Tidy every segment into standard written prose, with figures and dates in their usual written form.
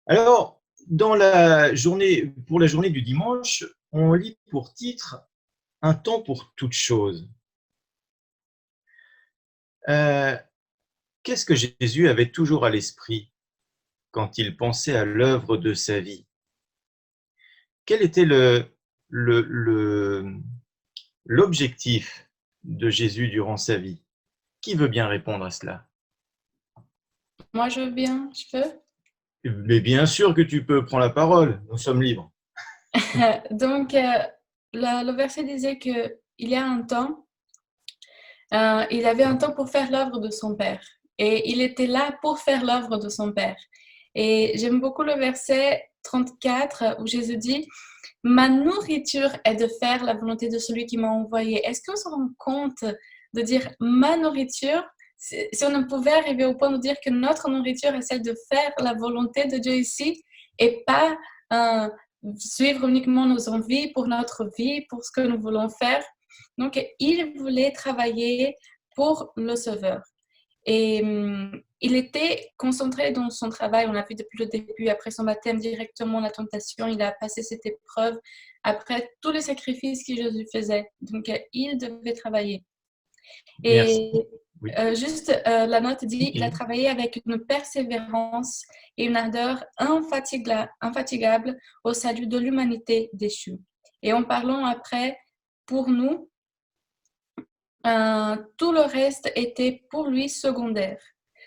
Alors, pour la journée du dimanche, on lit pour titre Un temps pour toute chose. Euh, Qu'est-ce que Jésus avait toujours à l'esprit quand il pensait à l'œuvre de sa vie? Quel était le- l'objectif de Jésus durant sa vie? Qui veut bien répondre à cela? Moi, je veux bien, je peux. Mais bien sûr que tu peux prendre la parole, nous sommes libres. Donc, le verset disait que il y a un temps, il avait un temps pour faire l'œuvre de son Père. Et il était là pour faire l'œuvre de son Père. Et j'aime beaucoup le verset 34 où Jésus dit, ma nourriture est de faire la volonté de celui qui m'a envoyé. Est-ce qu'on se rend compte de dire ma nourriture? Si on pouvait arriver au point de dire que notre nourriture est celle de faire la volonté de Dieu ici et pas euh, suivre uniquement nos envies pour notre vie, pour ce que nous voulons faire. Donc, il voulait travailler pour le Sauveur. Et il était concentré dans son travail, on l'a vu depuis le début, après son baptême, directement la tentation, il a passé cette épreuve, après tous les sacrifices que Jésus faisait. Donc, il devait travailler. Merci. Et Oui. la note dit, il a travaillé avec une persévérance et une ardeur infatigable au salut de l'humanité déchue. Et en parlant après, pour nous, tout le reste était pour lui secondaire.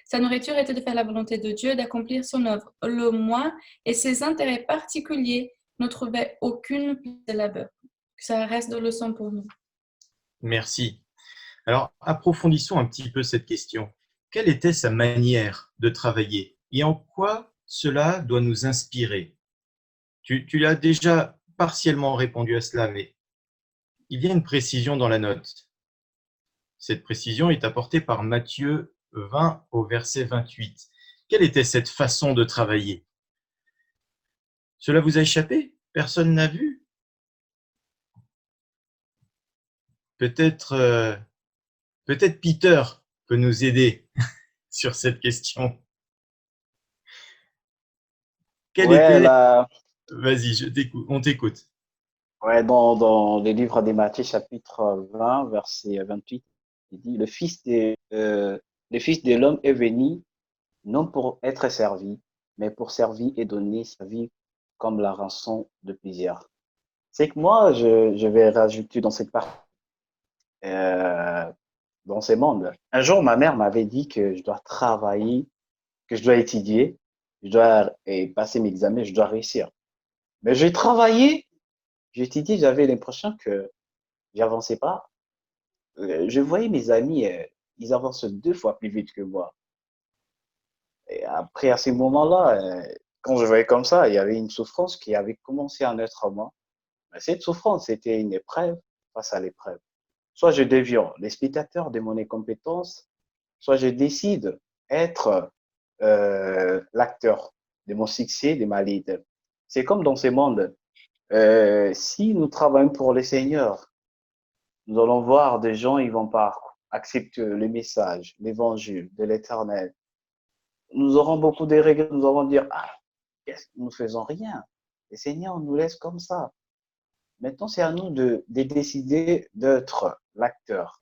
Sa nourriture était de faire la volonté de Dieu, d'accomplir son œuvre. Le moi et ses intérêts particuliers ne trouvaient aucune place de labeur. Ça reste de leçon pour nous. Merci. Alors, approfondissons un petit peu cette question. Quelle était sa manière de travailler et en quoi cela doit nous inspirer? Tu as déjà partiellement répondu à cela, mais il y a une précision dans la note. Cette précision est apportée par Matthieu 20 au verset 28. Quelle était cette façon de travailler? Cela vous a échappé? Personne n'a vu? Peut-être peut-être Peter peut nous aider sur cette question. Quelle Ouais, était... là, Vas-y, on t'écoute. ouais, dans le livre de Matthieu, chapitre 20, verset 28, il dit, le Fils de l'homme est venu non pour être servi, mais pour servir et donner sa vie comme la rançon de plusieurs. C'est que moi, je vais rajouter dans cette partie, euh, dans ces mondes. Un jour, ma mère m'avait dit que je dois travailler, que je dois étudier, je dois passer mes examens, je dois réussir. Mais j'ai travaillé, j'ai étudié, j'avais l'impression que j'avançais pas. Je voyais mes amis, ils avancent 2 fois plus vite que moi. Et après, à ce moment-là, quand je voyais comme ça, il y avait une souffrance qui avait commencé à naître en moi. Mais cette souffrance, c'était une épreuve face à l'épreuve. Soit je deviens le spectateur de mon incompétence, soit je décide être l'acteur de mon succès, de ma leader. C'est comme dans ce monde. Si nous travaillons pour le Seigneur, nous allons voir des gens, ils vont pas accepter le message, l'évangile de l'éternel. Nous aurons beaucoup de regrets, nous allons dire, ah, nous ne faisons rien. Le Seigneur nous laisse comme ça. Maintenant, c'est à nous de décider d'être l'acteur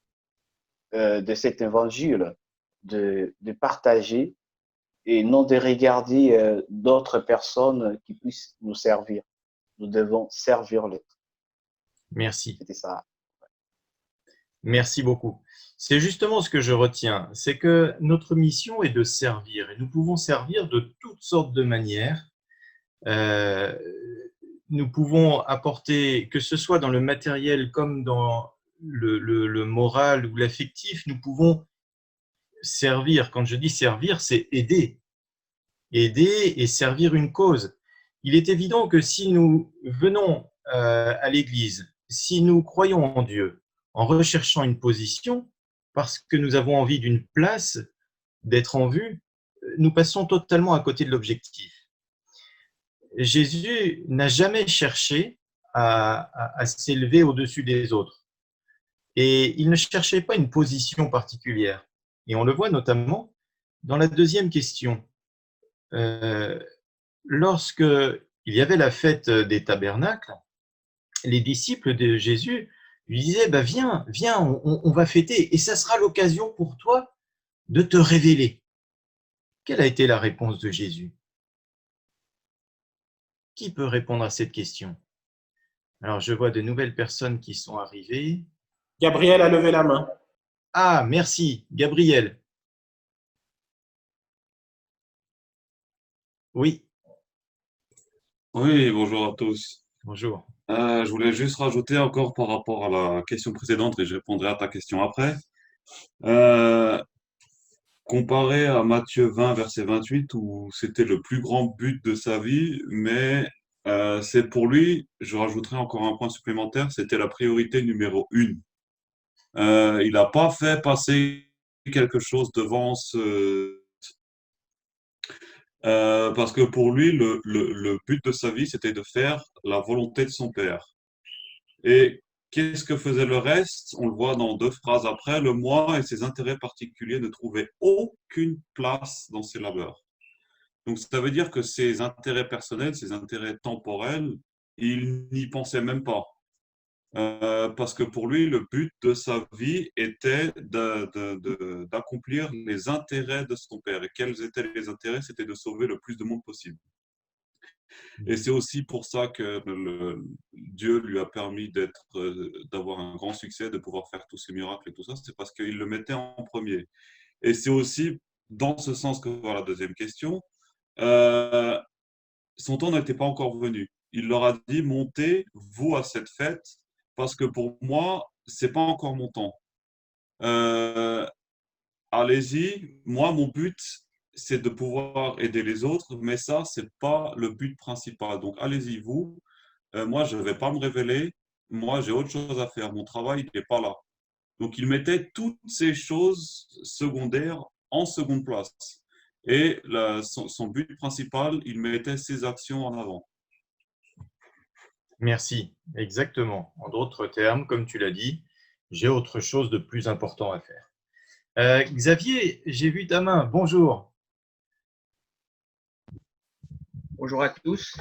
de cet évangile, de partager et non de regarder d'autres personnes qui puissent nous servir. Nous devons servir l'autre. Merci. C'était ça. Merci beaucoup. C'est justement ce que je retiens, c'est que notre mission est de servir et nous pouvons servir de toutes sortes de manières. Euh, Nous pouvons apporter, que ce soit dans le matériel comme dans le moral ou l'affectif, nous pouvons servir. Quand je dis servir, c'est aider. Aider et servir une cause. Il est évident que si nous venons à l'Église, si nous croyons en Dieu, en recherchant une position, parce que nous avons envie d'une place, d'être en vue, nous passons totalement à côté de l'objectif. Jésus n'a jamais cherché à s'élever au-dessus des autres. Et il ne cherchait pas une position particulière. Et on le voit notamment dans la deuxième question. Euh, lorsque il y avait la fête des tabernacles, les disciples de Jésus lui disaient, bah, viens, viens, on va fêter, et ça sera l'occasion pour toi de te révéler. Quelle a été la réponse de Jésus? Qui peut répondre à cette question? Alors, je vois de nouvelles personnes qui sont arrivées. Gabriel a levé la main. Ah, merci, Gabriel. Oui, Oui, bonjour à tous. bonjour. Je voulais juste rajouter encore par rapport à la question précédente et je répondrai à ta question après. Euh, Comparé à Matthieu 20, verset 28, où c'était le plus grand but de sa vie, mais c'est pour lui, je rajouterai encore un point supplémentaire, c'était la priorité numéro une. Il n'a pas fait passer quelque chose devant parce que pour lui, le but de sa vie, c'était de faire la volonté de son Père. Et qu'est-ce que faisait le reste? On le voit dans deux phrases après, le moi et ses intérêts particuliers ne trouvaient aucune place dans ses labeurs. Donc ça veut dire que ses intérêts personnels, ses intérêts temporels, il n'y pensait même pas. Parce que pour lui, le but de sa vie était d'accomplir les intérêts de son Père. Et quels étaient les intérêts? C'était de sauver le plus de monde possible. Et c'est aussi pour ça que Dieu lui a permis d'avoir un grand succès, de pouvoir faire tous ces miracles et tout ça. C'est parce qu'il le mettait en premier. Et c'est aussi dans ce sens que voilà la deuxième question. Euh, Son temps n'était pas encore venu. Il leur a dit, montez, vous, à cette fête, parce que pour moi, c'est pas encore mon temps. Euh, Allez-y. Moi, mon but, c'est de pouvoir aider les autres, mais ça, c'est pas le but principal. Donc, allez-y, vous. Moi, je ne vais pas me révéler. Moi, j'ai autre chose à faire. Mon travail, il n'est pas là. Donc, il mettait toutes ces choses secondaires en seconde place. Et son but principal, il mettait ses actions en avant. Merci, exactement. En d'autres termes, comme tu l'as dit, j'ai autre chose de plus important à faire. Xavier, j'ai vu ta main. Bonjour. Bonjour à tous.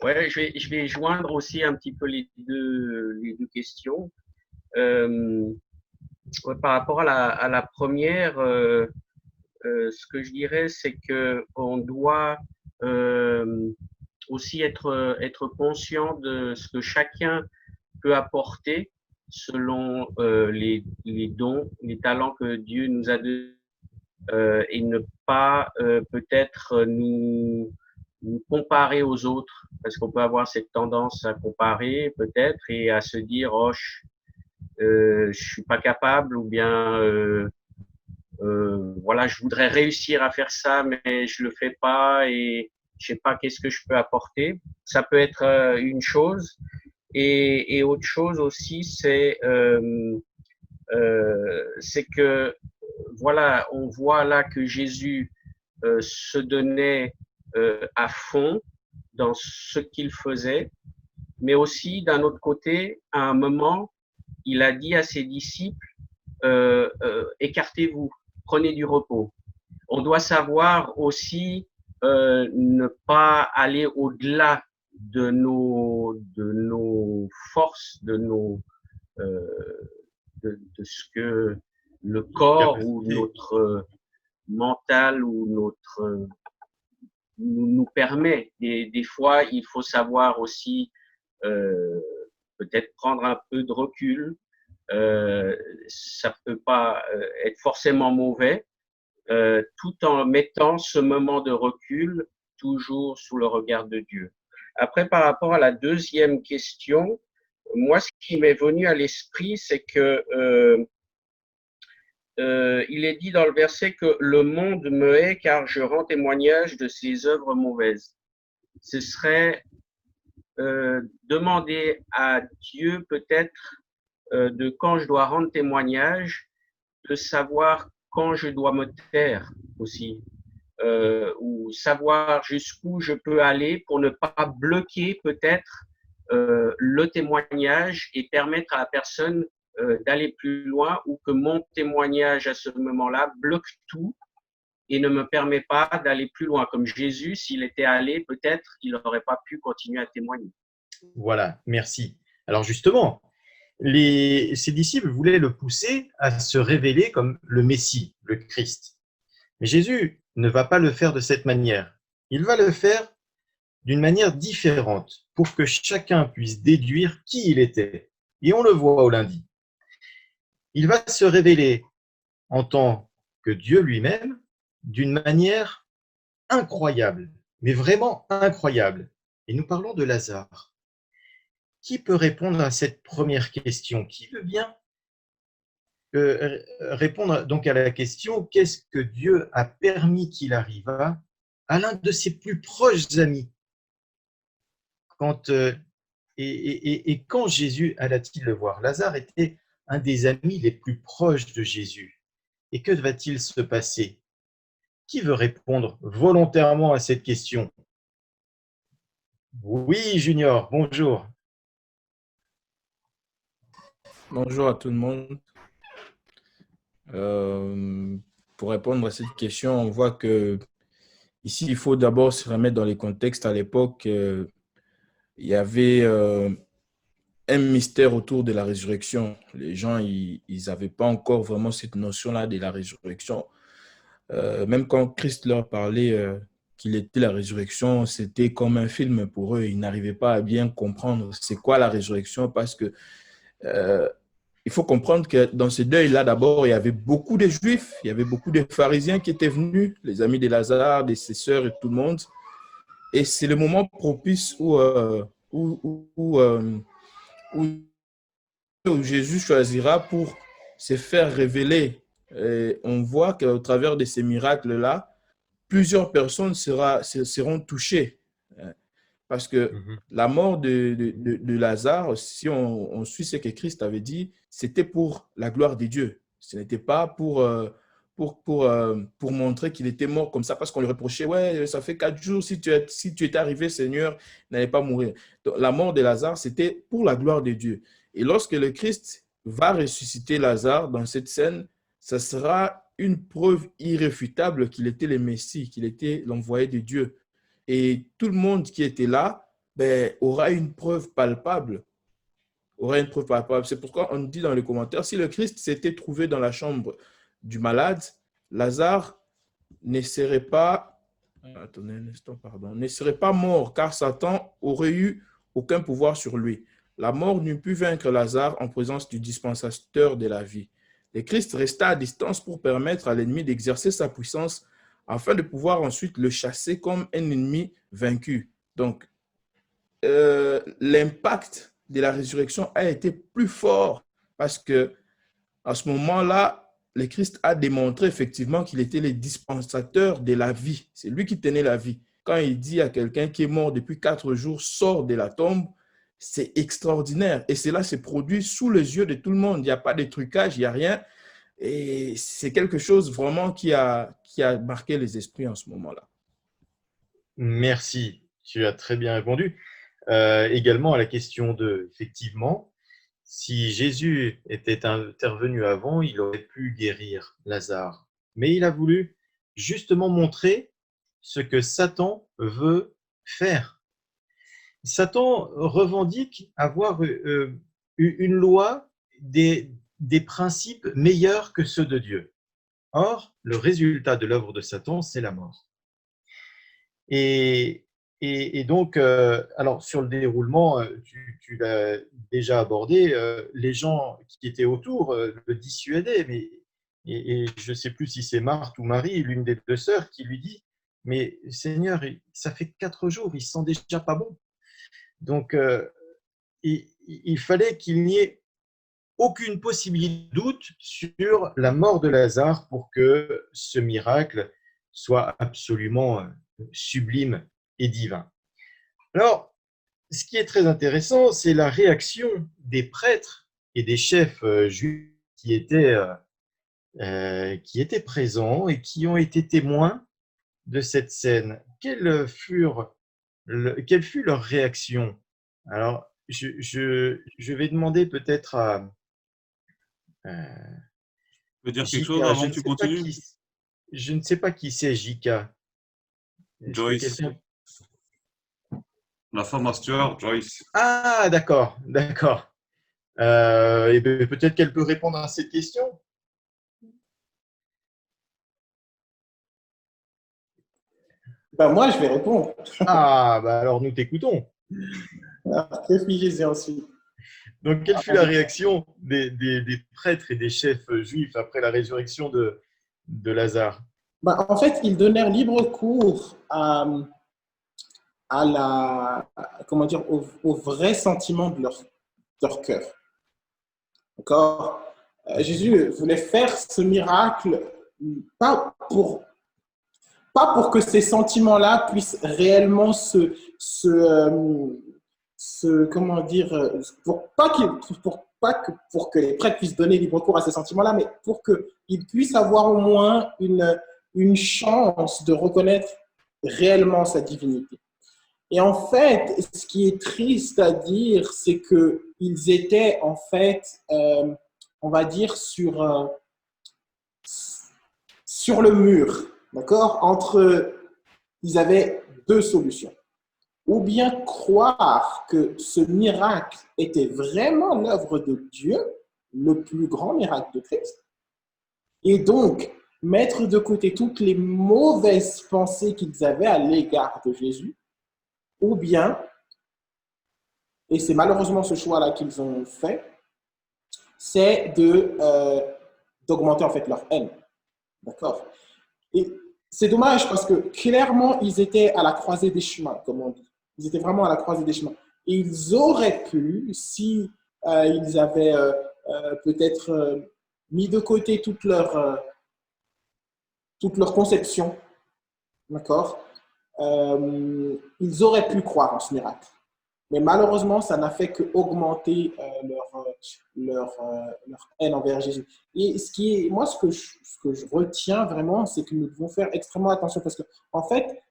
Ouais, je vais joindre aussi un petit peu les deux questions. Par rapport à la première, ce que je dirais, c'est que on doit aussi être conscient de ce que chacun peut apporter selon les dons, les talents que Dieu nous a donnés, et ne pas peut-être nous comparer aux autres, parce qu'on peut avoir cette tendance à comparer peut-être et à se dire oh je suis pas capable, ou bien voilà, je voudrais réussir à faire ça mais je le fais pas et je sais pas qu'est-ce que je peux apporter. Ça peut être une chose, et autre chose aussi c'est que voilà, on voit là que Jésus se donnait à fond dans ce qu'il faisait, mais aussi d'un autre côté, à un moment, il a dit à ses disciples, écartez-vous, prenez du repos. On doit savoir aussi ne pas aller au-delà de nos forces, de ce que le corps ou notre mental ou notre nous permet. Des fois, il faut savoir aussi peut-être prendre un peu de recul. Ça peut pas être forcément mauvais, tout en mettant ce moment de recul toujours sous le regard de Dieu. Après, par rapport à la deuxième question, moi, ce qui m'est venu à l'esprit, c'est que il est dit dans le verset que le monde me hait car je rends témoignage de ses œuvres mauvaises. Ce serait demander à Dieu peut-être de quand je dois rendre témoignage, de savoir quand je dois me taire aussi, ou savoir jusqu'où je peux aller pour ne pas bloquer peut-être le témoignage et permettre à la personne d'aller plus loin, ou que mon témoignage à ce moment-là bloque tout et ne me permet pas d'aller plus loin. Comme Jésus, s'il était allé, peut-être il n'aurait pas pu continuer à témoigner. Voilà, merci. Alors justement, ses disciples voulaient le pousser à se révéler comme le Messie, le Christ. Mais Jésus ne va pas le faire de cette manière. Il va le faire d'une manière différente pour que chacun puisse déduire qui il était. Et on le voit au lundi. Il va se révéler en tant que Dieu lui-même d'une manière incroyable, mais vraiment incroyable. Et nous parlons de Lazare. Qui peut répondre à cette première question? Qui veut bien répondre donc à la question qu'est-ce que Dieu a permis qu'il arriva à l'un de ses plus proches amis? Et quand Jésus alla-t-il le voir? Lazare était un des amis les plus proches de Jésus. Et que va-t-il se passer? Qui veut répondre volontairement à cette question? Oui, Junior, bonjour. Bonjour à tout le monde. Pour répondre à cette question, on voit que ici, il faut d'abord se remettre dans les contextes. À l'époque, il y avait un mystère autour de la résurrection. Les gens, ils n'avaient pas encore vraiment cette notion-là de la résurrection. Même quand Christ leur parlait qu'il était la résurrection, c'était comme un film pour eux. Ils n'arrivaient pas à bien comprendre c'est quoi la résurrection parce que il faut comprendre que dans ce deuil-là, d'abord, il y avait beaucoup de Juifs, il y avait beaucoup de pharisiens qui étaient venus, les amis de Lazare, de ses sœurs et tout le monde. Et c'est le moment propice où Jésus choisira pour se faire révéler. Et on voit qu'au travers de ces miracles-là, plusieurs personnes seront touchées. Parce que la mort de Lazare, si on suit ce que Christ avait dit, c'était pour la gloire de Dieu. Ce n'était pas pour montrer qu'il était mort comme ça, parce qu'on lui reprochait, ouais, ça fait 4 jours, si tu étais arrivé, Seigneur, il n'allait pas mourir. Donc, la mort de Lazare, c'était pour la gloire de Dieu. Et lorsque le Christ va ressusciter Lazare dans cette scène, ça sera une preuve irréfutable qu'il était le Messie, qu'il était l'envoyé de Dieu. Et tout le monde qui était là aura une preuve palpable. C'est pourquoi on dit dans les commentaires, si le Christ s'était trouvé dans la chambre du malade, Lazare ne serait pas, ne serait pas mort, car Satan aurait eu aucun pouvoir sur lui. La mort n'eût pu vaincre Lazare en présence du dispensateur de la vie. Le Christ resta à distance pour permettre à l'ennemi d'exercer sa puissance afin de pouvoir ensuite le chasser comme un ennemi vaincu. Donc, l'impact de la résurrection a été plus fort parce que à ce moment-là, le Christ a démontré effectivement qu'il était le dispensateur de la vie. C'est lui qui tenait la vie. Quand il dit à quelqu'un qui est mort depuis 4 jours, sort de la tombe, c'est extraordinaire. Et cela s'est produit sous les yeux de tout le monde. Il n'y a pas de trucage, il n'y a rien. Et c'est quelque chose vraiment qui a marqué les esprits en ce moment-là. Merci, tu as très bien répondu. Également à la question de, effectivement, si Jésus était intervenu avant, il aurait pu guérir Lazare. Mais il a voulu justement montrer ce que Satan veut faire. Satan revendique avoir une loi, des principes meilleurs que ceux de Dieu. Or, le résultat de l'œuvre de Satan, c'est la mort. Et donc, alors sur le déroulement, tu l'as déjà abordé, les gens qui étaient autour le dissuadaient, et je ne sais plus si c'est Marthe ou Marie, l'une des 2 sœurs, qui lui dit « Mais Seigneur, ça fait 4 jours, il sent déjà pas bon. » Donc, il fallait qu'il n'y ait aucune possibilité de doute sur la mort de Lazare pour que ce miracle soit absolument sublime et divin. Alors, ce qui est très intéressant, c'est la réaction des prêtres et des chefs juifs qui étaient présents et qui ont été témoins de cette scène. Quelle fut leur réaction? Alors, je vais demander peut-être à Je peux dire quelque chose avant que tu continues? Je ne sais pas qui c'est, Jika. Est-ce que Joyce. quelqu'un- La femme à Stuart, Joyce. Ah, d'accord, d'accord. Eh bien, peut-être qu'elle peut répondre à cette question. Ben, moi, je vais répondre. Ah, bah alors nous t'écoutons. Alors, réfléchissez ensuite. Donc, quelle fut la réaction des prêtres et des chefs juifs après la résurrection de Lazare? Ben, en fait, ils donnèrent libre cours à comment dire, au vrai sentiment de leur cœur. D'accord? Jésus voulait faire ce miracle pas pour, pas pour que ces sentiments-là puissent réellement comment dire, pour que les prêtres puissent donner libre cours à ces sentiments-là, mais pour qu'ils puissent avoir au moins une chance de reconnaître réellement sa divinité. Et en fait, ce qui est triste à dire, c'est qu'ils étaient en fait, on va dire, sur le mur, d'accord? Ils avaient deux solutions. Ou bien croire que ce miracle était vraiment l'œuvre de Dieu, le plus grand miracle de Christ, et donc mettre de côté toutes les mauvaises pensées qu'ils avaient à l'égard de Jésus, ou bien, et c'est malheureusement ce choix-là qu'ils ont fait, c'est d'augmenter en fait leur haine. D'accord? Et c'est dommage parce que clairement, ils étaient à la croisée des chemins, comme on dit. Ils étaient vraiment à la croisée des chemins. Et ils auraient pu, si ils avaient peut-être mis de côté toute leur conception, d'accord, ils auraient pu croire en ce miracle. Mais malheureusement, ça n'a fait qu'augmenter leur haine envers Jésus. Et moi, ce que je retiens vraiment, c'est que nous devons faire extrêmement attention parce que, en fait,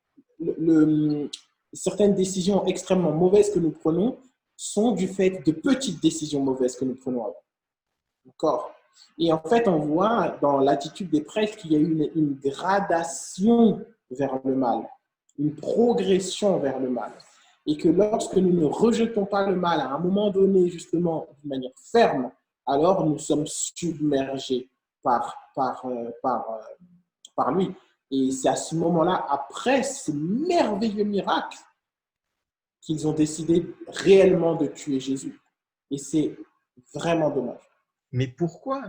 certaines décisions extrêmement mauvaises que nous prenons sont du fait de petites décisions mauvaises que nous prenons avant. D'accord? Et en fait, on voit dans l'attitude des prêtres qu'il y a eu une gradation vers le mal, une progression vers le mal. Et que lorsque nous ne rejetons pas le mal à un moment donné, justement, d'une manière ferme, alors nous sommes submergés par lui. Et c'est à ce moment-là, après ce merveilleux miracle, qu'ils ont décidé réellement de tuer Jésus. Et c'est vraiment dommage. Mais pourquoi?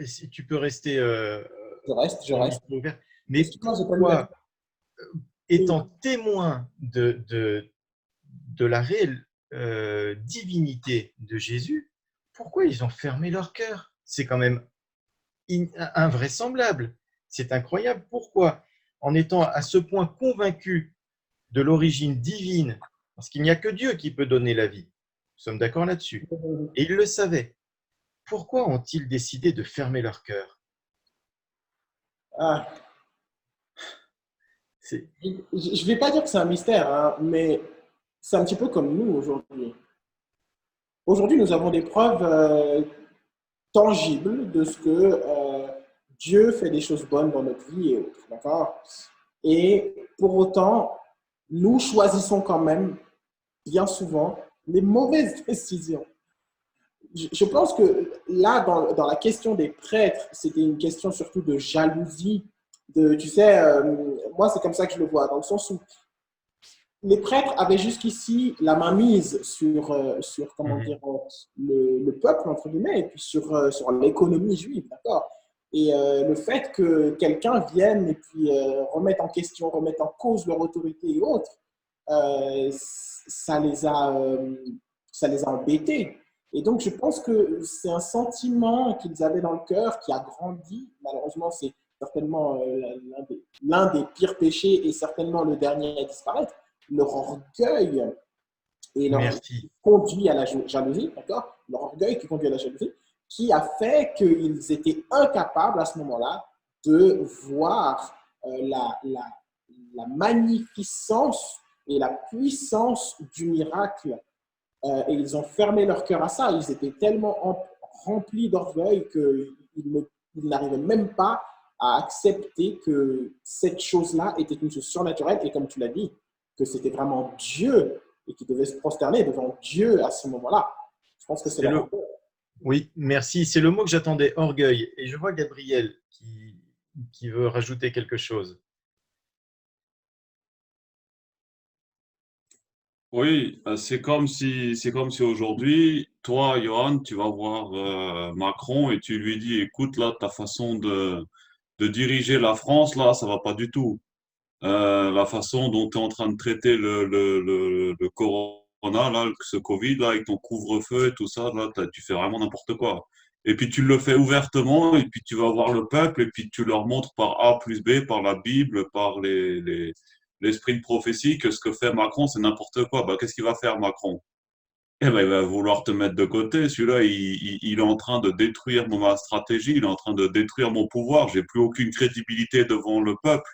Si tu peux rester Je reste. ouvert. Mais pourquoi, étant témoin de la réelle divinité de Jésus, pourquoi ils ont fermé leur cœur? C'est quand même invraisemblable. C'est incroyable. Pourquoi? En étant à ce point convaincus de l'origine divine, parce qu'il n'y a que Dieu qui peut donner la vie. Nous sommes d'accord là-dessus. Et ils le savaient. Pourquoi ont-ils décidé de fermer leur cœur? Je ne vais pas dire que c'est un mystère, hein, mais c'est un petit peu comme nous aujourd'hui. Aujourd'hui, nous avons des preuves tangibles de ce que Dieu fait des choses bonnes dans notre vie et autres, d'accord? Et pour autant, nous choisissons quand même, bien souvent, les mauvaises décisions. Je pense que là, dans la question des prêtres, c'était une question surtout de jalousie. Tu sais, moi, c'est comme ça que je le vois, dans le sens où les prêtres avaient jusqu'ici la main mise sur comment dire, le peuple, entre guillemets, et puis sur l'économie juive, d'accord? Et le fait que quelqu'un vienne et puis remette en question, remette en cause leur autorité et autres, ça les a embêtés. Et donc, je pense que c'est un sentiment qu'ils avaient dans le cœur qui a grandi. Malheureusement, c'est certainement l'un des pires péchés et certainement le dernier à disparaître. Leur orgueil et leur conduit à la jalousie, d'accord? Leur orgueil qui conduit à la jalousie, qui a fait qu'ils étaient incapables à ce moment-là de voir la magnificence et la puissance du miracle. Et ils ont fermé leur cœur à ça. Ils étaient tellement remplis d'orgueil qu'ils n'arrivaient même pas à accepter que cette chose-là était une chose surnaturelle et comme tu l'as dit, que c'était vraiment Dieu et qu'il devait se prosterner devant Dieu à ce moment-là. Je pense que c'est la Oui, merci. C'est le mot que j'attendais, orgueil. Et je vois Gabriel qui veut rajouter quelque chose. Oui, c'est comme si aujourd'hui, toi, Johan, tu vas voir Macron et tu lui dis, écoute, là, ta façon de diriger la France, là, ça va pas du tout. La façon dont tu es en train de traiter le corona, là, ce Covid, là, avec ton couvre-feu et tout ça, là, tu fais vraiment n'importe quoi. Et puis tu le fais ouvertement, et puis tu vas voir le peuple, et puis tu leur montres par A plus B, par la Bible, par l'esprit de prophétie, que ce que fait Macron, c'est n'importe quoi. Bah, qu'est-ce qu'il va faire, Macron? Eh ben, il va vouloir te mettre de côté. Celui-là, il est en train de détruire ma stratégie, il est en train de détruire mon pouvoir. J'ai plus aucune crédibilité devant le peuple.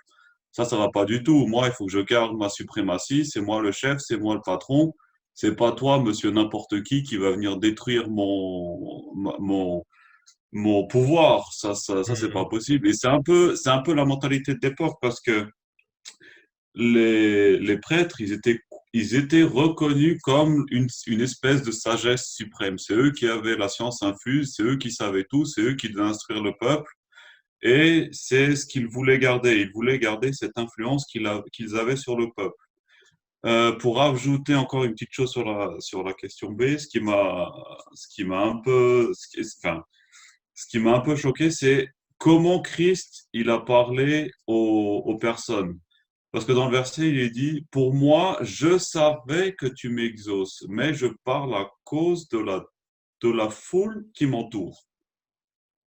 Ça va pas du tout. Moi, il faut que je garde ma suprématie. C'est moi le chef, c'est moi le patron. C'est pas toi, monsieur n'importe qui va venir détruire mon pouvoir. Ça, c'est pas possible. Et c'est un peu la mentalité de l'époque parce que les prêtres, ils étaient reconnus comme une espèce de sagesse suprême. C'est eux qui avaient la science infuse, c'est eux qui savaient tout, c'est eux qui devaient instruire le peuple. Et c'est ce qu'ils voulaient garder. Ils voulaient garder cette influence qu'ils avaient sur le peuple. Pour ajouter encore une petite chose sur la question B, ce qui m'a un peu, enfin, ce qui m'a un peu choqué, c'est comment Christ il a parlé aux personnes. Parce que dans le verset, il est dit, pour moi, je savais que tu m'exauces, mais je parle à cause de la foule qui m'entoure.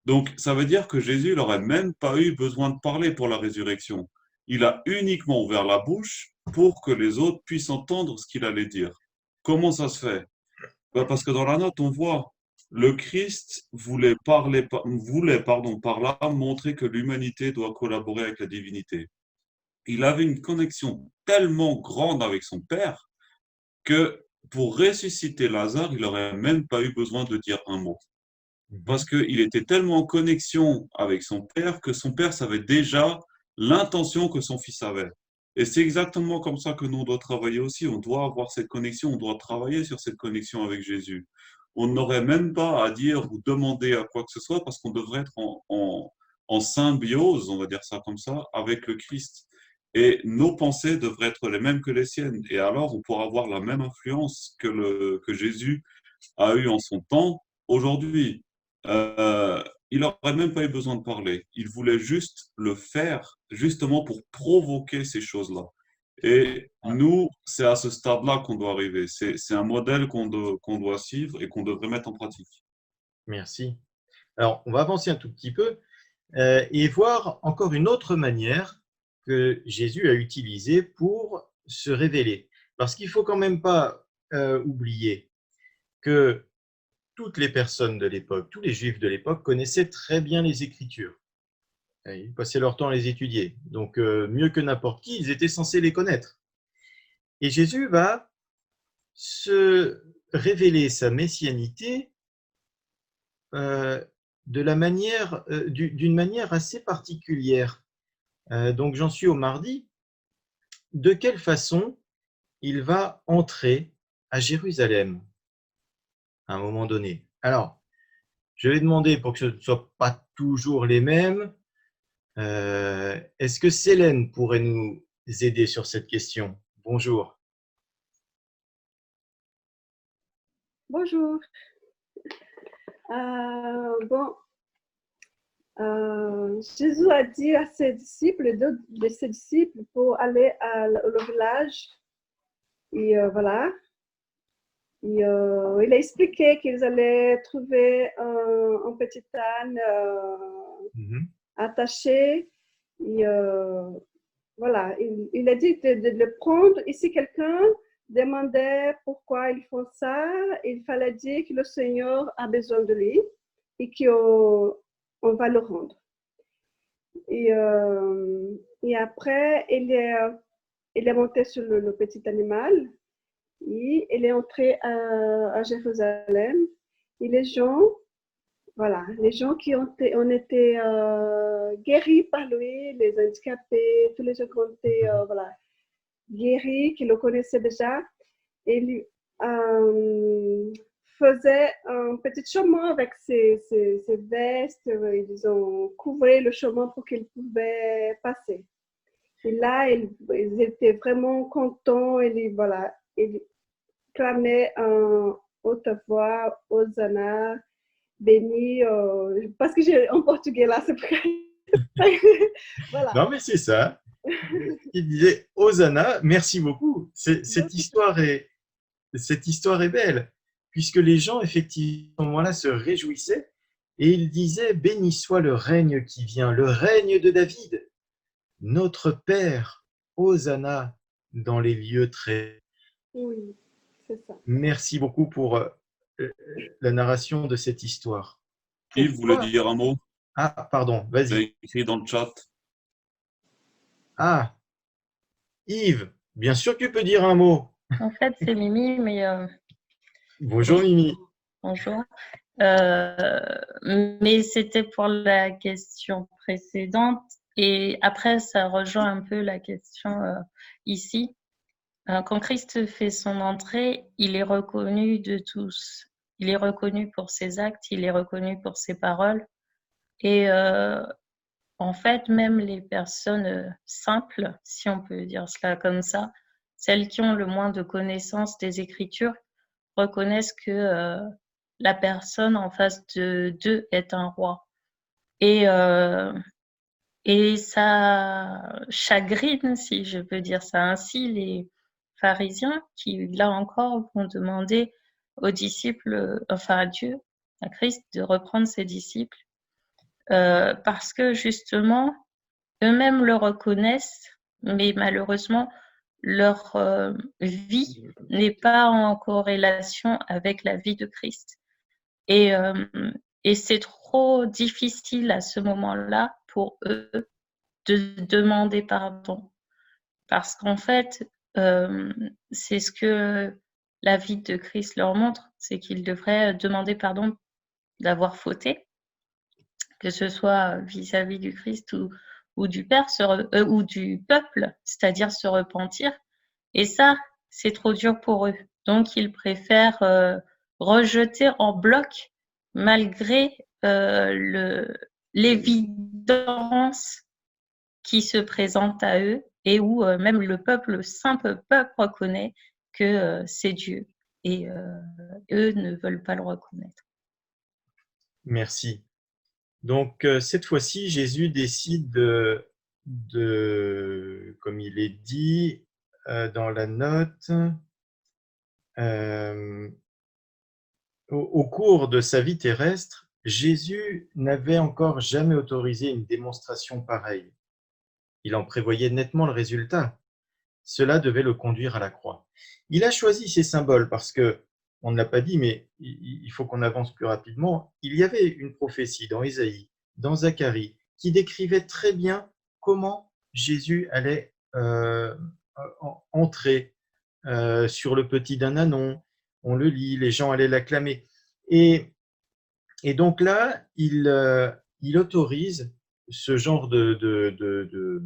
Donc, ça veut dire que Jésus n'aurait même pas eu besoin de parler pour la résurrection. Il a uniquement ouvert la bouche pour que les autres puissent entendre ce qu'il allait dire. Comment ça se fait? Ben, parce que dans la note, on voit le Christ voulait, pardon, par là montrer que l'humanité doit collaborer avec la divinité. Il avait une connexion tellement grande avec son Père que pour ressusciter Lazare, il n'aurait même pas eu besoin de dire un mot. Parce qu'il était tellement en connexion avec son père que son père savait déjà l'intention que son fils avait. Et c'est exactement comme ça que nous, on doit travailler aussi. On doit avoir cette connexion, on doit travailler sur cette connexion avec Jésus. On n'aurait même pas à dire ou demander à quoi que ce soit parce qu'on devrait être en symbiose, on va dire ça comme ça, avec le Christ. Et nos pensées devraient être les mêmes que les siennes. Et alors, on pourra avoir la même influence que Jésus a eu en son temps aujourd'hui. Il n'aurait même pas eu besoin de parler. Il voulait juste le faire, justement pour provoquer ces choses-là. Et nous, c'est à ce stade-là qu'on doit arriver. C'est un modèle qu'on doit suivre et qu'on devrait mettre en pratique. Merci. Alors, on va avancer un tout petit peu et voir encore une autre manière que Jésus a utilisée pour se révéler. Parce qu'il ne faut quand même pas oublier que toutes les personnes de l'époque, tous les juifs de l'époque connaissaient très bien les Écritures. Ils passaient leur temps à les étudier. Donc, mieux que n'importe qui, ils étaient censés les connaître. Et Jésus va se révéler sa messianité d'une manière assez particulière. Donc, j'en suis au mardi. De quelle façon il va entrer à Jérusalem à un moment donné? Alors, je vais demander pour que ce ne soit pas toujours les mêmes. Est-ce que Célène pourrait nous aider sur cette question? Bonjour. Bonjour. Jésus a dit à ses disciples, de ses disciples, pour aller au village. Et voilà. Et, il a expliqué qu'ils allaient trouver un petit âne attaché. Et voilà. Il a dit de le prendre. Et si quelqu'un demandait pourquoi ils font ça, il fallait dire que le Seigneur a besoin de lui et qu'on va le rendre. Et après, il est monté sur le petit animal et il est entré à Jérusalem. Et les gens voilà, les gens qui ont été guéris par lui, les handicapés, tous les gens qui ont été voilà, guéris, qui le connaissaient déjà, et lui faisait un petit chemin avec ses vestes, ils ont couvert le chemin pour qu'il pouvait passer. Et là, ils étaient vraiment contents, et voilà, ils clamaient en haute voix, Hosanna, béni, parce que j'ai en portugais là, c'est voilà. Non, mais c'est ça. Il disait Hosanna, merci beaucoup. Cette histoire est belle, puisque les gens, effectivement, à ce moment-là, se réjouissaient et ils disaient béni soit le règne qui vient, le règne de David, notre Père, Hosanna dans les lieux très. Oui, c'est ça. Merci beaucoup pour la narration de cette histoire. Yves voulait dire un mot. Ah, pardon, vas-y. C'est écrit dans le chat. Ah, Yves, bien sûr que tu peux dire un mot. En fait, c'est Mimi, mais Bonjour Mimi. bonjour. Mais c'était pour la question précédente. Et après, ça rejoint un peu la question ici. Quand Christ fait son entrée, il est reconnu de tous. Il est reconnu pour ses actes, il est reconnu pour ses paroles. Et en fait, même les personnes simples, si on peut dire cela comme ça, celles qui ont le moins de connaissances des Écritures, reconnaissent que la personne en face d'eux est un roi. Et ça chagrine, si je peux dire ça ainsi, les pharisiens qui, là encore, vont demander aux disciples, enfin à Dieu, à Christ, de reprendre ses disciples, parce que justement, eux-mêmes le reconnaissent, mais malheureusement, leur vie n'est pas en corrélation avec la vie de Christ. Et c'est trop difficile à ce moment-là pour eux de demander pardon. Parce qu'en fait, c'est ce que la vie de Christ leur montre, c'est qu'ils devraient demander pardon d'avoir fauté, que ce soit vis-à-vis du Christ ou du Père ou du peuple, c'est-à-dire se repentir. Et ça, c'est trop dur pour eux. Donc, ils préfèrent rejeter en bloc malgré l'évidence qui se présente à eux et où même le simple peuple reconnaît que c'est Dieu. Et eux ne veulent pas le reconnaître. Merci. Donc, cette fois-ci, Jésus décide comme il est dit dans la note, au cours de sa vie terrestre, Jésus n'avait encore jamais autorisé une démonstration pareille. Il en prévoyait nettement le résultat. Cela devait le conduire à la croix. Il a choisi ces symboles parce que, on ne l'a pas dit, mais il faut qu'on avance plus rapidement. Il y avait une prophétie dans Ésaïe, dans Zacharie, qui décrivait très bien comment Jésus allait entrer sur le petit d'un ânon. On le lit, les gens allaient l'acclamer. Et donc là, il autorise ce genre de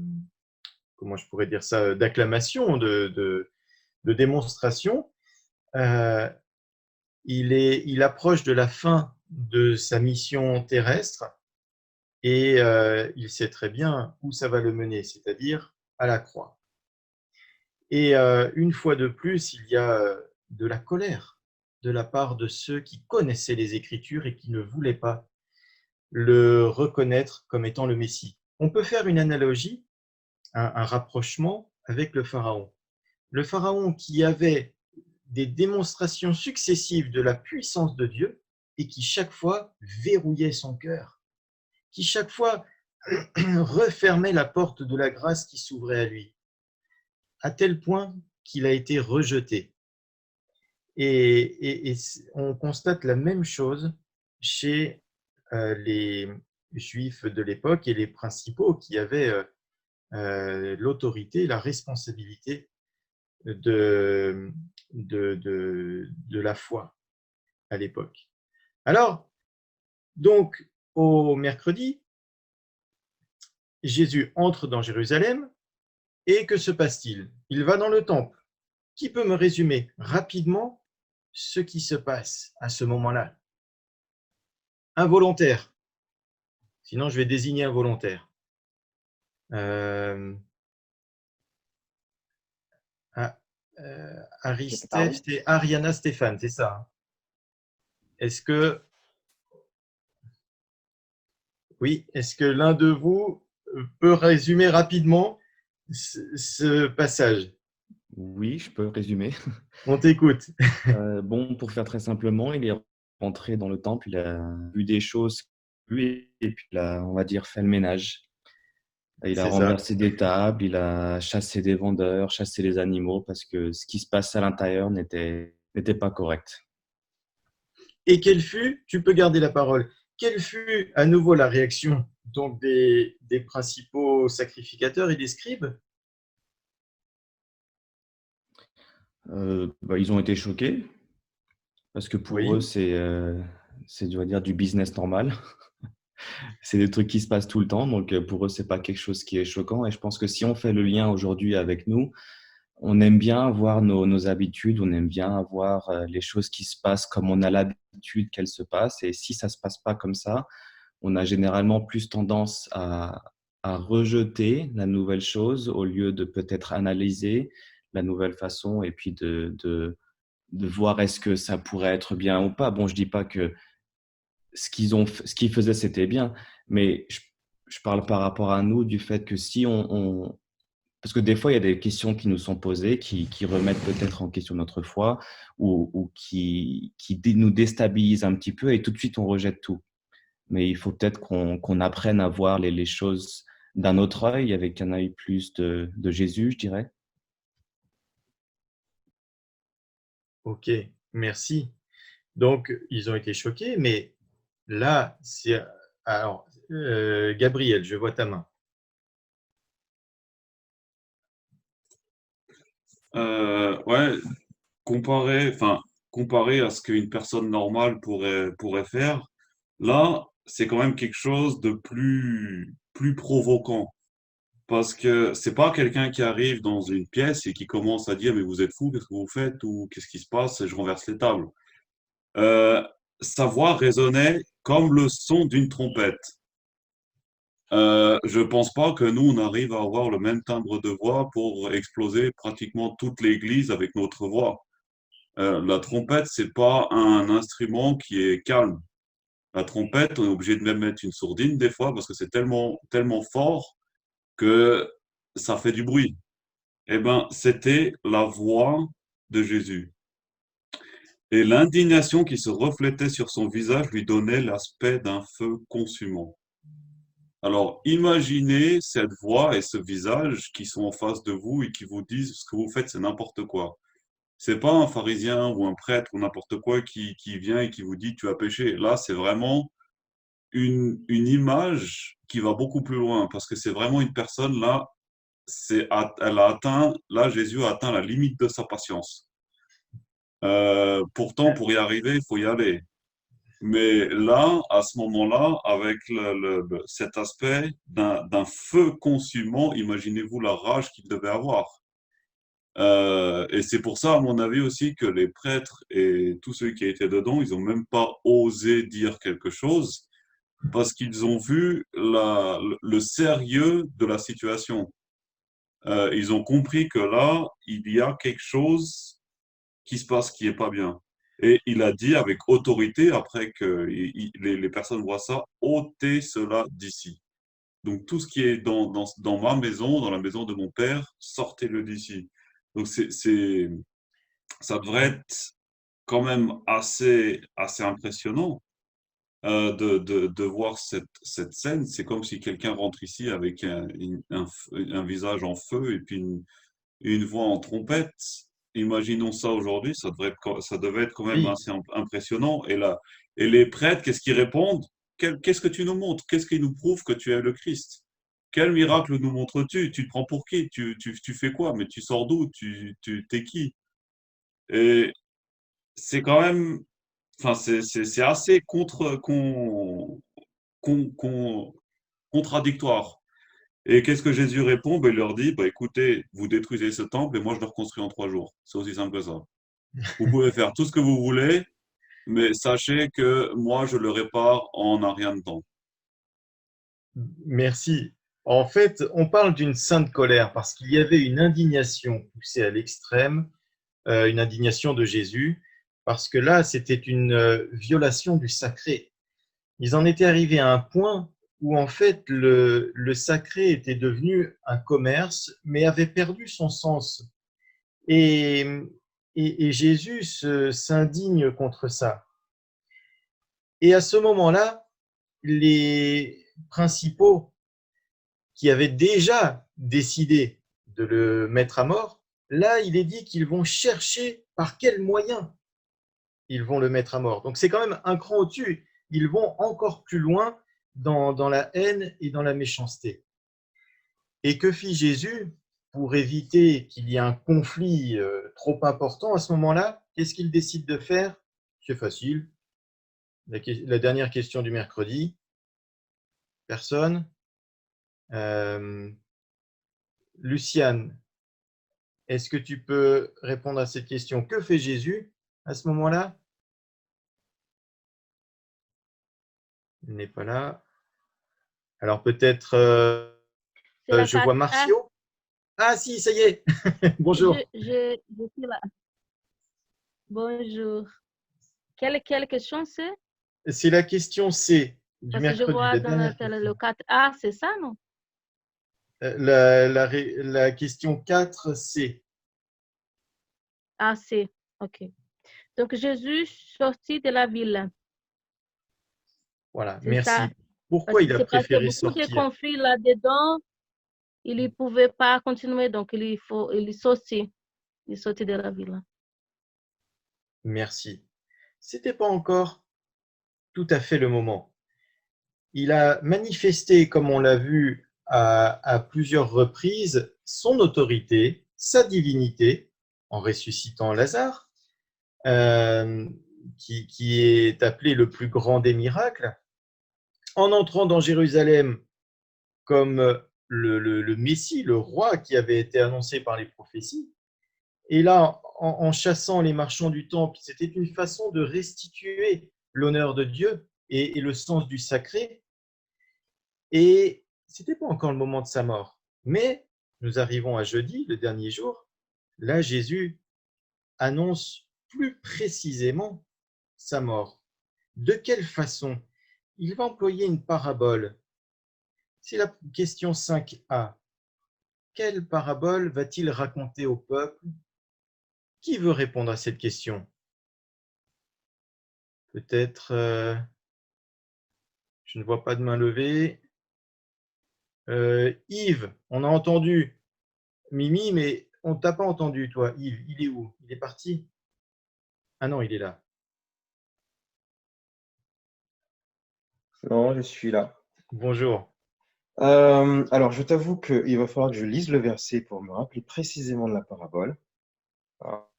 comment je pourrais dire ça, d'acclamation, de démonstration. Il approche de la fin de sa mission terrestre et il sait très bien où ça va le mener, c'est-à-dire à la croix. Et une fois de plus, il y a de la colère de la part de ceux qui connaissaient les Écritures et qui ne voulaient pas le reconnaître comme étant le Messie. On peut faire une analogie, un rapprochement avec le Pharaon. Le Pharaon qui avait des démonstrations successives de la puissance de Dieu et qui chaque fois verrouillait son cœur, qui chaque fois refermait la porte de la grâce qui s'ouvrait à lui, à tel point qu'il a été rejeté. Et on constate la même chose chez les Juifs de l'époque et les principaux qui avaient l'autorité, la responsabilité de la foi à l'époque. Alors, Donc, au mercredi, Jésus entre dans Jérusalem et que se passe-t-il? Il va dans le temple. Qui peut me résumer rapidement ce qui se passe à ce moment-là? Un volontaire. Sinon, je vais désigner un volontaire. Aristève et Ariana Stéphane, c'est ça? Est-ce que oui, est-ce que l'un de vous peut résumer rapidement ce passage? Oui, je peux résumer. On t'écoute. Bon, pour faire très simplement, il est rentré dans le temple, il a vu des choses lui et puis il a, on va dire, fait le ménage. Il a C'est ça. renversé des tables, il a chassé des vendeurs, chassé les animaux parce que ce qui se passe à l'intérieur n'était pas correct. Et quelle fut, tu peux garder la parole, quelle fut à nouveau la réaction donc des principaux sacrificateurs et des scribes? Ils ont été choqués parce que pour Oui. eux, c'est, je vais dire, du business normal. C'est des trucs qui se passent tout le temps, donc pour eux, c'est pas quelque chose qui est choquant. Et je pense que si on fait le lien aujourd'hui avec nous, on aime bien avoir nos habitudes, on aime bien avoir les choses qui se passent comme on a l'habitude qu'elles se passent. Et si ça se passe pas comme ça, on a généralement plus tendance à rejeter la nouvelle chose au lieu de peut-être analyser la nouvelle façon et puis de voir est-ce que ça pourrait être bien ou pas. Bon, je dis pas que ce qu'ils faisaient, c'était bien, mais je parle par rapport à nous du fait que si parce que des fois, il y a des questions qui nous sont posées, qui remettent peut-être en question notre foi ou qui nous déstabilisent un petit peu et tout de suite, on rejette tout. Mais il faut peut-être qu'on apprenne à voir les choses d'un autre œil, avec un œil plus de Jésus, je dirais. Ok, merci. Donc, ils ont été choqués, mais là, c'est… Alors, Gabriel, je vois ta main. Ouais, comparé à ce qu'une personne normale pourrait faire, là, c'est quand même quelque chose de plus provoquant. Parce que c'est pas quelqu'un qui arrive dans une pièce et qui commence à dire, mais vous êtes fou, qu'est-ce que vous faites? Ou qu'est-ce qui se passe? Je renverse les tables. Euh, Sa voix résonnait comme le son d'une trompette. Je pense pas que nous, on arrive à avoir le même timbre de voix pour exploser pratiquement toute l'église avec notre voix. La trompette, c'est pas un instrument qui est calme. La trompette, on est obligé de même mettre une sourdine des fois parce que c'est tellement fort que ça fait du bruit. Eh ben, c'était la voix de Jésus. Et l'indignation qui se reflétait sur son visage lui donnait l'aspect d'un feu consumant. Alors, imaginez cette voix et ce visage qui sont en face de vous et qui vous disent ce que vous faites, c'est n'importe quoi. C'est pas un pharisien ou un prêtre ou n'importe quoi qui vient et qui vous dit tu as péché. Là, c'est vraiment une image qui va beaucoup plus loin parce que c'est vraiment une personne là, elle a atteint, là, Jésus a atteint la limite de sa patience. Pourtant, pour y arriver, il faut y aller. Mais là, à ce moment-là, avec cet aspect d'un feu consumant, imaginez-vous la rage qu'il devait avoir. Et c'est pour ça, à mon avis aussi, que les prêtres et tous ceux qui étaient dedans, ils n'ont même pas osé dire quelque chose parce qu'ils ont vu le sérieux de la situation. Ils ont compris que là, il y a quelque chose qui se passe qui est pas bien. Et il a dit avec autorité, après que les personnes voient ça, ôtez cela d'ici. Donc tout ce qui est dans ma maison, dans la maison de mon père, sortez-le d'ici. Donc ça devrait être quand même assez impressionnant de voir cette scène. C'est comme si quelqu'un rentre ici avec un visage en feu et puis une voix en trompette. Imaginons ça aujourd'hui, ça devait être quand même Oui, assez impressionnant. Et les prêtres, qu'est-ce qu'ils répondent? Qu'est-ce que tu nous montres? Qu'est-ce qui nous prouve que tu es le Christ? Quel miracle nous montres-tu? Tu te prends pour qui? Tu fais quoi? Mais tu sors d'où? T'es qui? Et c'est quand même enfin, c'est assez contradictoire. Et qu'est-ce que Jésus répond? Ben, il leur dit, bah, écoutez, vous détruisez ce temple et moi je le reconstruis en 3 jours. C'est aussi simple que ça. Vous pouvez faire tout ce que vous voulez, mais sachez que moi je le répare en un rien de temps. Merci. En fait, on parle d'une sainte colère parce qu'il y avait une indignation poussée à l'extrême, une indignation de Jésus, parce que là, c'était une violation du sacré. Ils en étaient arrivés à un point où, en fait, le sacré était devenu un commerce, mais avait perdu son sens. Et, et Jésus s'indigne contre ça. Et à ce moment-là, les principaux qui avaient déjà décidé de le mettre à mort, là, il est dit qu'ils vont chercher par quels moyens ils vont le mettre à mort. Donc c'est quand même un cran au-dessus. Ils vont encore plus loin dans la haine et dans la méchanceté. Et que fit Jésus pour éviter qu'il y ait un conflit trop important à ce moment-là? Qu'est-ce qu'il décide de faire? C'est facile. La dernière question du mercredi. Personne? Luciane, est-ce que tu peux répondre à cette question? Que fait Jésus à ce moment-là? Il n'est pas là. Alors peut-être, je vois Marcio. Ah si, ça y est. Bonjour. Je suis là. Bonjour. Quelle question c'est? C'est la question C du Parce que je mercredi. vois La dans dernière le 4A, c'est ça, non? la question 4C. Ah, c'est, ok. Donc, Jésus sortit de la ville. Voilà, C'est merci. ça. Pourquoi il a C'est parce que préféré beaucoup de sortir? conflits là-dedans, il ne pouvait pas continuer, donc il sortit. Il sortit de la ville. Merci. C'était pas encore tout à fait le moment. Il a manifesté, comme on l'a vu à plusieurs reprises, son autorité, sa divinité, en ressuscitant Lazare, qui est appelé le plus grand des miracles, en entrant dans Jérusalem comme le Messie, le roi qui avait été annoncé par les prophéties. Et là, en chassant les marchands du temple, c'était une façon de restituer l'honneur de Dieu et le sens du sacré. Et ce n'était pas encore le moment de sa mort. Mais nous arrivons à jeudi, le dernier jour. Là, Jésus annonce plus précisément sa mort. De quelle façon? Il va employer une parabole. C'est la question 5a. Quelle parabole va-t-il raconter au peuple? Qui veut répondre à cette question? Peut-être, je ne vois pas de main levée. Yves, on a entendu Mimi, mais on ne t'a pas entendu, toi. Yves, il est où? Il est parti? Ah non, il est là. Non, je suis là. Bonjour. Alors, je t'avoue qu'il va falloir que je lise le verset pour me rappeler précisément de la parabole. Ah,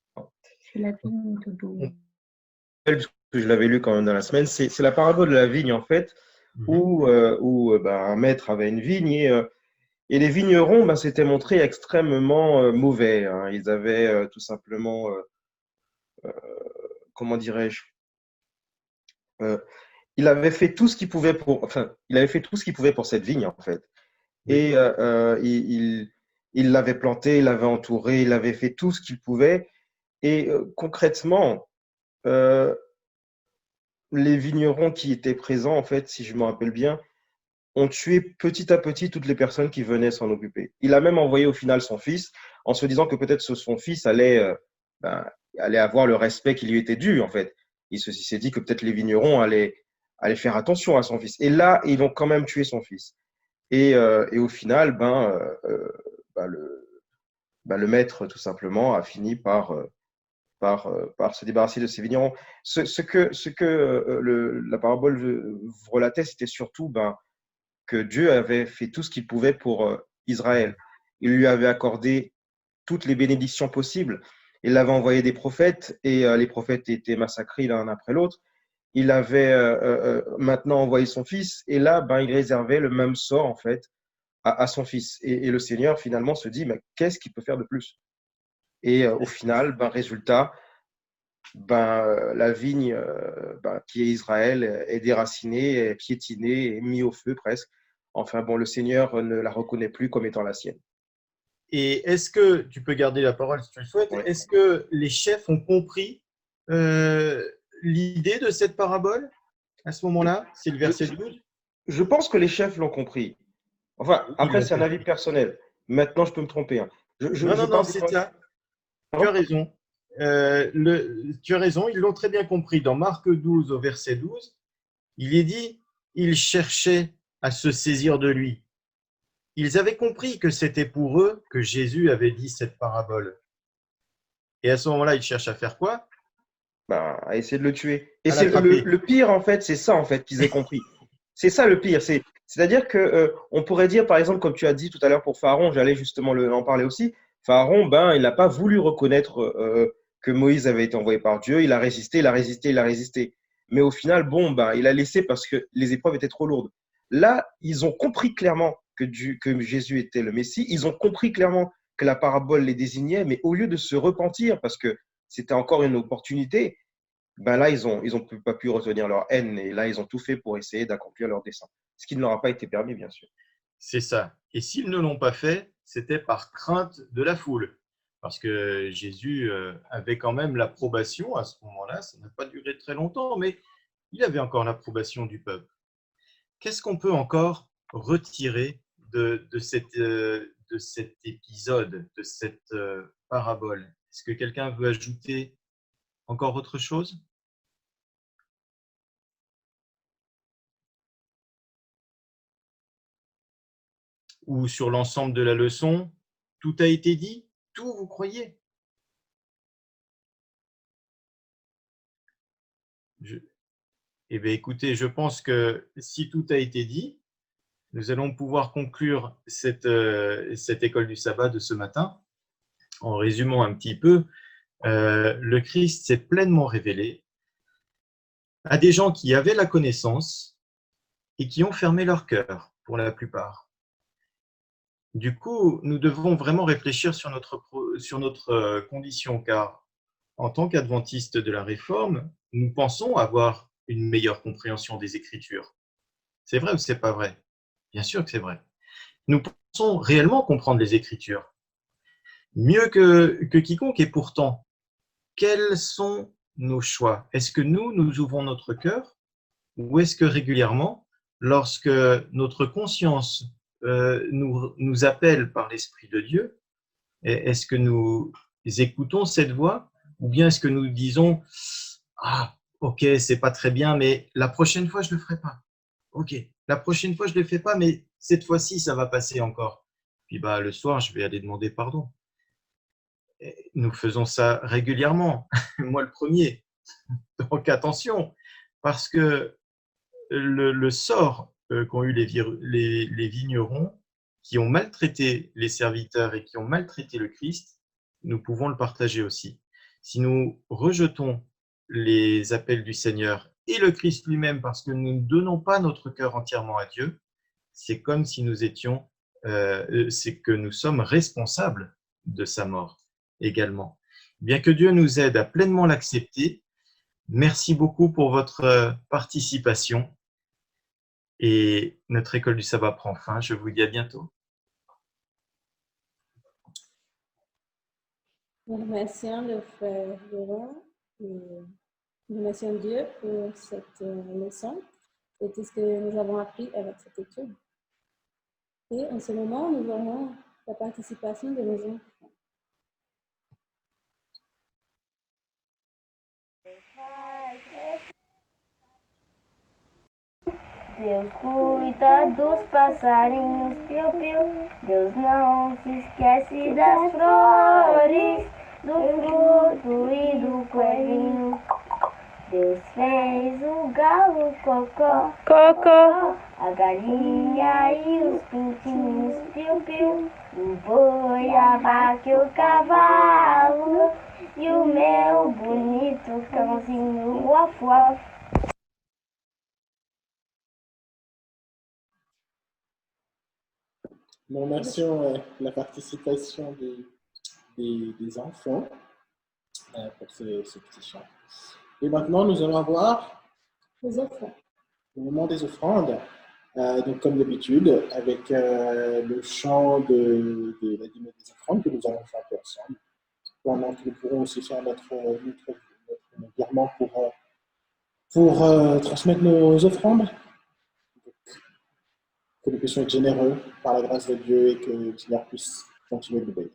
C'est la vigne de Doulou. parce que je l'avais lu quand même dans la semaine. C'est la parabole de la vigne, en fait, où un maître avait une vigne et les vignerons s'étaient montrés extrêmement mauvais, hein. Ils avaient tout simplement, comment dirais-je, il avait fait tout ce qu'il pouvait il avait fait tout ce qu'il pouvait pour cette vigne, en fait. Et il l'avait plantée, il l'avait entourée, il avait fait tout ce qu'il pouvait. Et concrètement, les vignerons qui étaient présents, en fait, si je me rappelle bien, ont tué petit à petit toutes les personnes qui venaient s'en occuper. Il a même envoyé au final son fils en se disant que peut-être son fils allait avoir le respect qui lui était dû, en fait. Il s'est dit que peut-être les vignerons allaient faire attention à son fils. Et là, ils ont quand même tué son fils. Et au final, le maître, tout simplement, a fini par se débarrasser de ses vignerons. Ce que la parabole relatait, c'était surtout que Dieu avait fait tout ce qu'il pouvait pour Israël. Il lui avait accordé toutes les bénédictions possibles. il avait envoyé des prophètes et les prophètes étaient massacrés l'un après l'autre. Il avait maintenant envoyé son fils et là, ben, il réservait le même sort en fait à son fils. Et le Seigneur finalement se dit, mais qu'est-ce qu'il peut faire de plus? Et au final, ben, résultat, ben, la vigne ben, qui est Israël est déracinée, est piétinée, est mise au feu presque. Enfin bon, le Seigneur ne la reconnaît plus comme étant la sienne. Et est-ce que, tu peux garder la parole si tu le souhaites, Oui. est-ce que les chefs ont compris l'idée de cette parabole à ce moment-là? C'est le verset 12. Je pense que les chefs l'ont compris. Enfin, après, c'est un avis personnel. Maintenant, je peux me tromper. Hein. Non, c'est ça. Tu as raison. Tu as raison, ils l'ont très bien compris. Dans Marc 12, au verset 12, il est dit, ils cherchaient à se saisir de lui. Ils avaient compris que c'était pour eux que Jésus avait dit cette parabole. Et à ce moment-là, ils cherchent à faire quoi? Ben, à essayer de le tuer. Et À c'est l'attraper. le pire, en fait, c'est ça, en fait, qu'ils aient compris. C'est ça le pire. C'est-à-dire que on pourrait dire, par exemple, comme tu as dit tout à l'heure pour Pharaon, j'allais justement en parler aussi. Pharaon, ben, il n'a pas voulu reconnaître que Moïse avait été envoyé par Dieu. Il a résisté, il a résisté, il a résisté. Mais au final, bon, ben, il a laissé parce que les épreuves étaient trop lourdes. Là, ils ont compris clairement que Jésus était le Messie. Ils ont compris clairement que la parabole les désignait, mais au lieu de se repentir, parce que c'était encore une opportunité, ben là, ils ont pas pu retenir leur haine et là, ils ont tout fait pour essayer d'accomplir leur dessein. Ce qui ne leur a pas été permis, bien sûr. C'est ça. Et s'ils ne l'ont pas fait, c'était par crainte de la foule. Parce que Jésus avait quand même l'approbation à ce moment-là. Ça n'a pas duré très longtemps, mais il avait encore l'approbation du peuple. Qu'est-ce qu'on peut encore retirer de cet épisode, de cette parabole? Est-ce que quelqu'un veut ajouter encore autre chose? Ou sur l'ensemble de la leçon, tout a été dit? Tout, vous croyez? Eh bien, écoutez, je pense que si tout a été dit, nous allons pouvoir conclure cette école du sabbat de ce matin. En résumant un petit peu, le Christ s'est pleinement révélé à des gens qui avaient la connaissance et qui ont fermé leur cœur, pour la plupart. Du coup, nous devons vraiment réfléchir sur notre condition, car en tant qu'adventistes de la Réforme, nous pensons avoir une meilleure compréhension des Écritures. C'est vrai ou c'est pas vrai? Bien sûr que c'est vrai. Nous pensons réellement comprendre les Écritures, mieux que quiconque, et pourtant, quels sont nos choix? Est-ce que nous ouvrons notre cœur, ou est-ce que régulièrement, lorsque notre conscience nous appelle par l'Esprit de Dieu, est-ce que nous écoutons cette voix, ou bien est-ce que nous disons « Ah, ok, c'est pas très bien, mais la prochaine fois, je le ferai pas. Ok, la prochaine fois, je le fais pas, mais cette fois-ci, ça va passer encore. Puis bah, le soir, je vais aller demander pardon. » Nous faisons ça régulièrement, moi le premier. Donc attention, parce que le sort qu'ont eu les vignerons qui ont maltraité les serviteurs et qui ont maltraité le Christ, nous pouvons le partager aussi. Si nous rejetons les appels du Seigneur et le Christ lui-même parce que nous ne donnons pas notre cœur entièrement à Dieu, c'est comme si nous étions, c'est que nous sommes responsables de sa mort également. Bien que Dieu nous aide à pleinement l'accepter, merci beaucoup pour votre participation. Et notre école du sabbat prend fin. Je vous dis à bientôt. Nous remercions le frère Laurent et nous remercions Dieu pour cette leçon et tout ce que nous avons appris avec cette étude. Et en ce moment, nous aurons la participation de nos enfants. Deus cuida dos passarinhos, piu-piu. Deus não se esquece das flores, do fruto e do coelhinho. Deus fez o galo cocó, cocó, a galinha e os pintinhos, piu-piu. O boi, a vaca e o cavalo. E o mel bonito, cãozinho waf waf. Nous remercions la participation des enfants pour ce petit chant. Et maintenant, nous allons voir les offrandes. Le moment des offrandes, donc comme d'habitude, avec le chant de la dîme des offrandes que nous allons chanter ensemble. Pendant que nous pourrons aussi faire notre virement pour transmettre nos offrandes. Que nous puissions être généreux par la grâce de Dieu et que le Seigneur puisse continuer de nous bénir.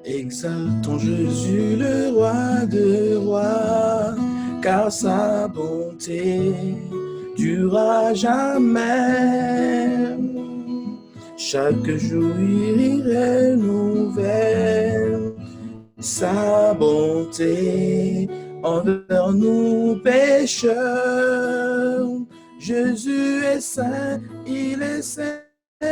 Exaltons Jésus, le roi de rois, car sa bonté durera jamais. Chaque jour il renouvelle sa bonté envers nous pécheurs. Jésus est saint, il est saint.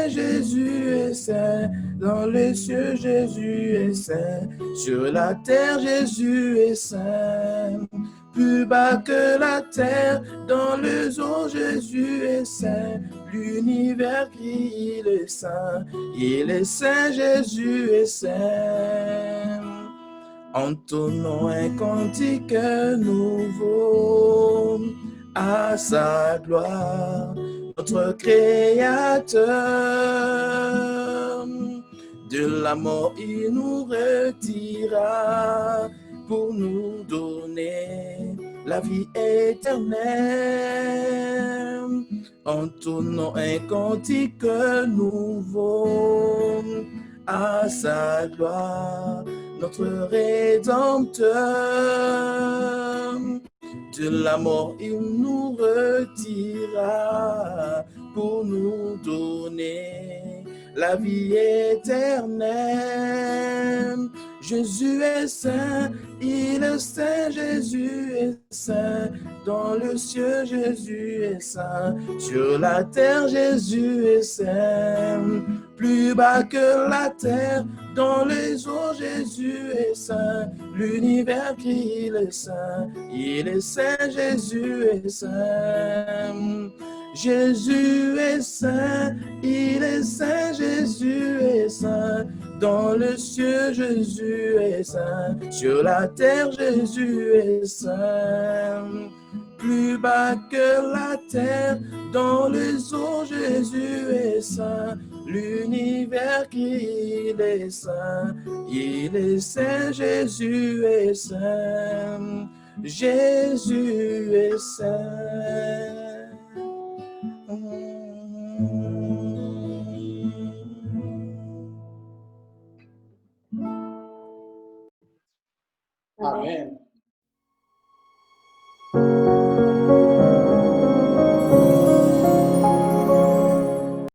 Jésus est saint, dans les cieux Jésus est saint, sur la terre Jésus est saint, plus bas que la terre, dans les eaux Jésus est saint, l'univers crie il est saint, Jésus est saint. Entonnons un cantique nouveau à sa gloire, notre Créateur. De la mort il nous retira pour nous donner la vie éternelle. Entonnons un cantique nouveau à sa gloire, notre Rédempteur. De la mort il nous retira pour nous donner la vie éternelle. Jésus est saint, il est saint, Jésus est saint, dans le ciel Jésus est saint, sur la terre Jésus est saint, plus bas que la terre, dans les eaux Jésus est saint, l'univers crie il est saint, Jésus est saint. Jésus est saint, il est saint, Jésus est saint, dans le ciel Jésus est saint, sur la terre Jésus est saint, plus bas que la terre, dans les eaux Jésus est saint, l'univers crie il est saint, Jésus est saint, Jésus est saint.